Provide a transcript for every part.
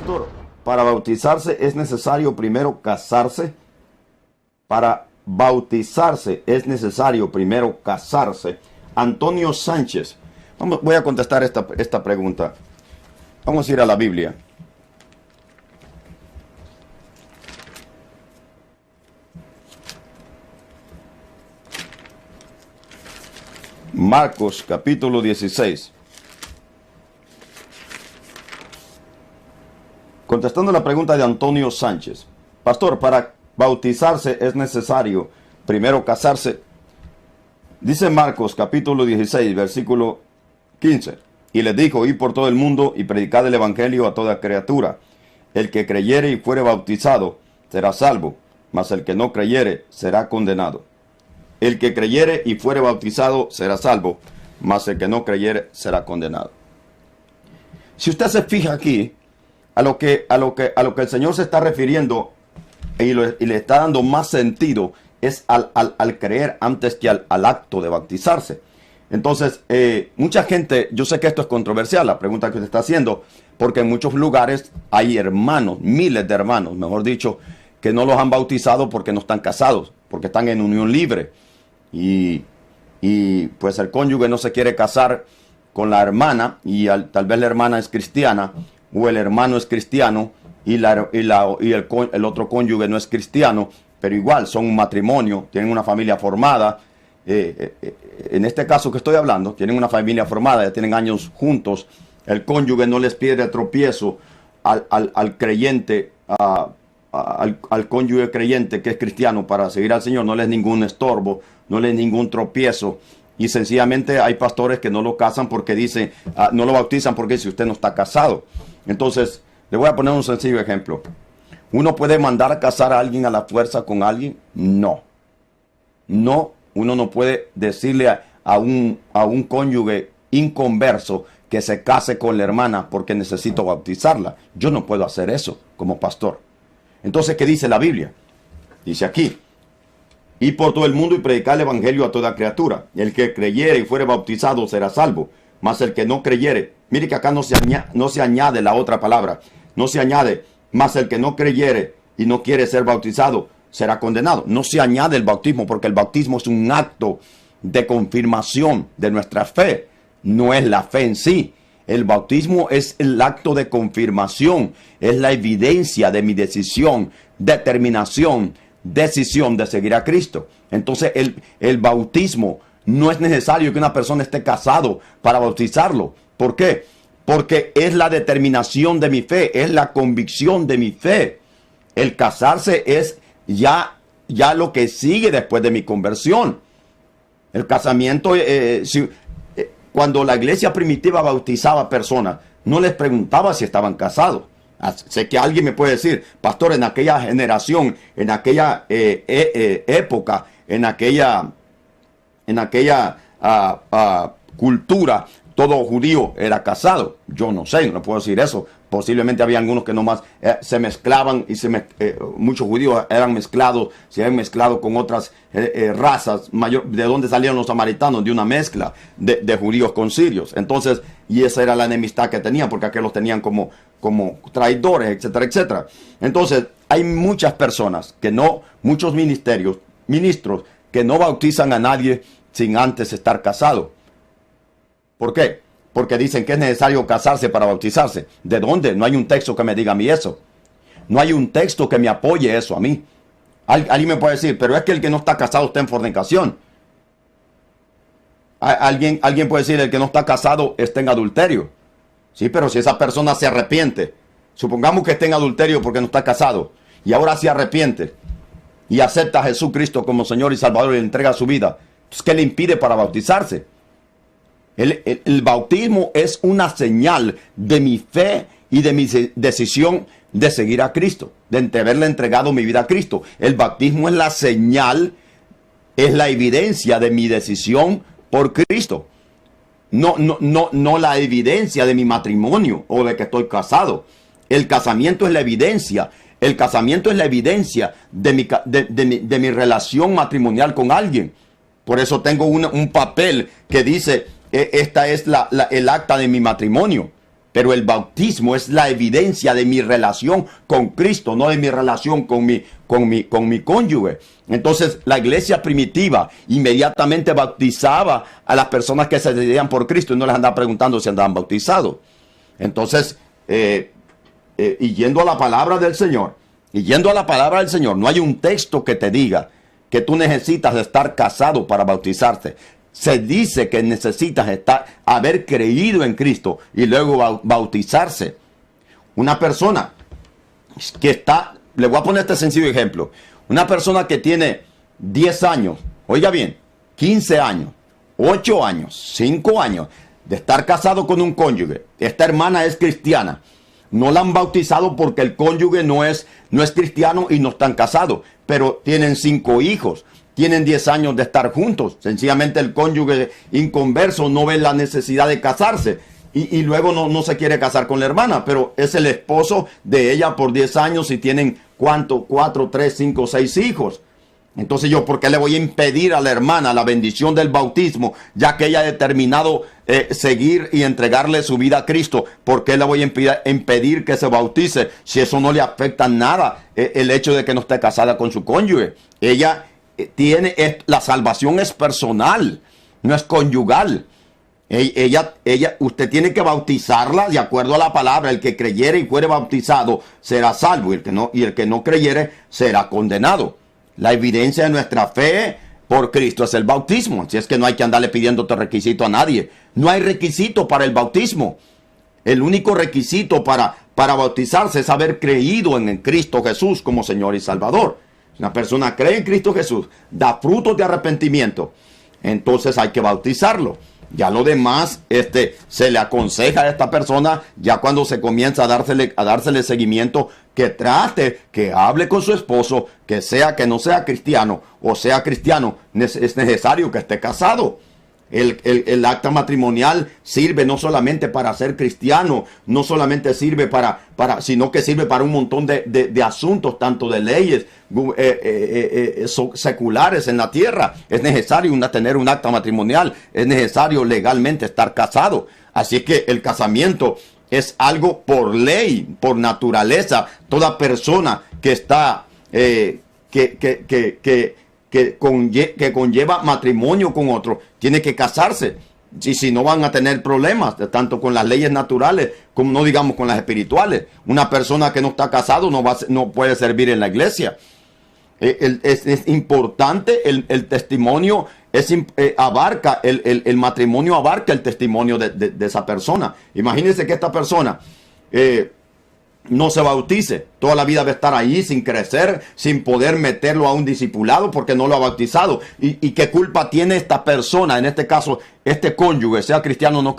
Pastor, para bautizarse es necesario primero casarse. Para bautizarse es necesario primero casarse. Antonio Sánchez. Voy a contestar esta pregunta. Vamos a ir a la Biblia. Marcos capítulo 16. Contestando la pregunta de Antonio Sánchez. Pastor, para bautizarse es necesario primero casarse. Dice Marcos capítulo 16, versículo 15. Y les dijo, id por todo el mundo y predicad el evangelio a toda criatura. El que creyere y fuere bautizado será salvo, mas el que no creyere será condenado. El que creyere y fuere bautizado será salvo, mas el que no creyere será condenado. Si usted se fija aquí, a lo que el Señor se está refiriendo y le está dando más sentido es al creer antes que al acto de bautizarse. Entonces, mucha gente, yo sé que esto es controversial, la pregunta que usted está haciendo, porque en muchos lugares hay hermanos, miles de hermanos, mejor dicho, que no los han bautizado porque no están casados, porque están en unión libre. Y pues el cónyuge no se quiere casar con la hermana y tal vez la hermana es cristiana o el hermano es cristiano y el otro cónyuge no es cristiano, pero igual son un matrimonio, tienen una familia formada. En este caso que estoy hablando, tienen una familia formada, ya tienen años juntos. El cónyuge no les pide tropiezo al creyente, al cónyuge creyente que es cristiano para seguir al Señor, no les es ningún estorbo, no les es ningún tropiezo. Y sencillamente hay pastores que no lo casan porque dicen, no lo bautizan porque si usted no está casado. Entonces, le voy a poner un sencillo ejemplo. ¿Uno puede mandar a casar a alguien a la fuerza con alguien? No. No, uno no puede decirle a un cónyuge inconverso que se case con la hermana porque necesito bautizarla. Yo no puedo hacer eso como pastor. Entonces, ¿qué dice la Biblia? Dice aquí, y por todo el mundo y predicar el evangelio a toda criatura. El que creyere y fuere bautizado será salvo, mas el que no creyere, mire que acá no se añade la otra palabra, no se añade, mas el que no creyere y no quiere ser bautizado será condenado. No se añade el bautismo porque el bautismo es un acto de confirmación de nuestra fe, no es la fe en sí. El bautismo es el acto de confirmación, es la evidencia de mi decisión, determinación, decisión de seguir a Cristo. Entonces el bautismo no es necesario que una persona esté casado para bautizarlo. ¿Por qué? Porque es la determinación de mi fe, es la convicción de mi fe. El casarse es ya lo que sigue después de mi conversión. El casamiento, cuando la iglesia primitiva bautizaba personas, no les preguntaba si estaban casados. Sé que alguien me puede decir, pastor, en aquella generación, en aquella época, en aquella cultura, todo judío era casado. Yo no sé, no puedo decir eso. Posiblemente había algunos que nomás se mezclaban y muchos judíos eran mezclados, se habían mezclado con otras razas. ¿De dónde salieron los samaritanos? De una mezcla de judíos con sirios. Entonces, y esa era la enemistad que tenían, porque aquellos los tenían como traidores, etcétera, etcétera. Entonces, hay muchas personas muchos ministros que no bautizan a nadie sin antes estar casado. ¿Por qué? Porque dicen que es necesario casarse para bautizarse. ¿De dónde? No hay un texto que me diga a mí eso. No hay un texto que me apoye eso a mí. Alguien me puede decir, pero es que el que no está casado está en fornicación. Alguien puede decir, el que no está casado está en adulterio. Sí, pero si esa persona se arrepiente, supongamos que esté en adulterio porque no está casado, y ahora se arrepiente, y acepta a Jesucristo como Señor y Salvador y le entrega su vida, entonces, ¿qué le impide para bautizarse? El bautismo es una señal de mi fe y de mi decisión de seguir a Cristo, de haberle entregado mi vida a Cristo. El bautismo es la señal, es la evidencia de mi decisión por Cristo. No la evidencia de mi matrimonio o de que estoy casado. El casamiento es la evidencia. El casamiento es la evidencia de mi relación matrimonial con alguien. Por eso tengo un papel que dice, esta es el acta de mi matrimonio. pero el bautismo es la evidencia de mi relación con Cristo, no de mi relación con mi cónyuge. Entonces la iglesia primitiva inmediatamente bautizaba a las personas que se decidían por Cristo y no les andaba preguntando si andaban bautizados. Entonces, y yendo a la palabra del Señor, no hay un texto que te diga que tú necesitas estar casado para bautizarte. Se dice que necesitas haber creído en Cristo y luego bautizarse. Una persona que está, le voy a poner este sencillo ejemplo. Una persona que tiene 10 años, oiga bien, 15 años, 8 años, 5 años de estar casado con un cónyuge. Esta hermana es cristiana. No la han bautizado porque el cónyuge no es cristiano y no están casados, pero tienen 5 hijos. Tienen 10 años de estar juntos. Sencillamente el cónyuge inconverso no ve la necesidad de casarse. Y luego no se quiere casar con la hermana. Pero es el esposo de ella por 10 años y tienen, ¿cuánto? 4, 3, 5, 6 hijos. Entonces yo, ¿por qué le voy a impedir a la hermana la bendición del bautismo? Ya que ella ha determinado seguir y entregarle su vida a Cristo. ¿Por qué le voy a impedir que se bautice? Si eso no le afecta nada, el hecho de que no esté casada con su cónyuge. Ella la salvación es personal, no es conyugal. Usted tiene que bautizarla de acuerdo a la palabra. El que creyere y fuere bautizado será salvo, y el que no creyere será condenado. La evidencia de nuestra fe por Cristo es el bautismo. Así es que no hay que andarle pidiendo otro requisito a nadie. No hay requisito para el bautismo. El único requisito para bautizarse es haber creído en Cristo Jesús como Señor y Salvador. Si una persona cree en Cristo Jesús, da frutos de arrepentimiento, entonces hay que bautizarlo. Ya lo demás, se le aconseja a esta persona, ya cuando se comienza a dársele seguimiento, que trate, que hable con su esposo, que no sea cristiano, o sea cristiano, es necesario que esté casado. El acta matrimonial sirve no solamente para ser cristiano, no solamente sirve sino que sirve para un montón de asuntos, tanto de leyes seculares en la tierra. Es necesario tener un acta matrimonial, es necesario legalmente estar casado. Así que el casamiento es algo por ley, por naturaleza. Toda persona que está, que conlleva matrimonio con otro, tiene que casarse. Y si no, van a tener problemas, tanto con las leyes naturales como, no digamos, con las espirituales. Una persona que no está casado no puede servir en la iglesia. Es importante el testimonio, abarca el matrimonio, abarca el testimonio de esa persona. Imagínense que esta persona no se bautice, toda la vida va a estar ahí sin crecer, sin poder meterlo a un discipulado porque no lo ha bautizado. ¿Y qué culpa tiene esta persona, en este caso este cónyuge, sea cristiano o no,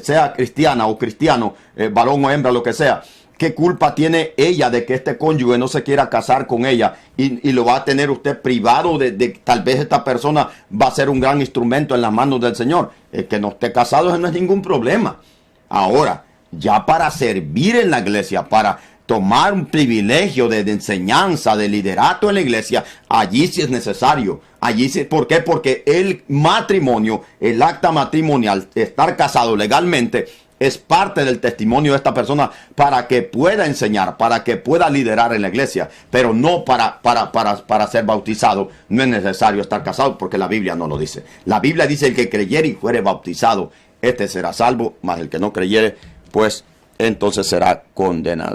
sea cristiana o cristiano, varón o hembra, lo que sea? ¿Qué culpa tiene ella de que este cónyuge no se quiera casar con ella y lo va a tener usted privado de tal vez esta persona va a ser un gran instrumento en las manos del Señor? El que no esté casado, eso no es ningún problema. Ahora, ya para servir en la iglesia, para tomar un privilegio de enseñanza, de liderato en la iglesia, allí sí es necesario. Allí sí, ¿por qué? Porque el matrimonio, el acta matrimonial, estar casado legalmente, es parte del testimonio de esta persona para que pueda enseñar, para que pueda liderar en la iglesia, pero no para ser bautizado. No es necesario estar casado porque la Biblia no lo dice. La Biblia dice: el que creyere y fuere bautizado, este será salvo, mas el que no creyere, pues entonces será condenado.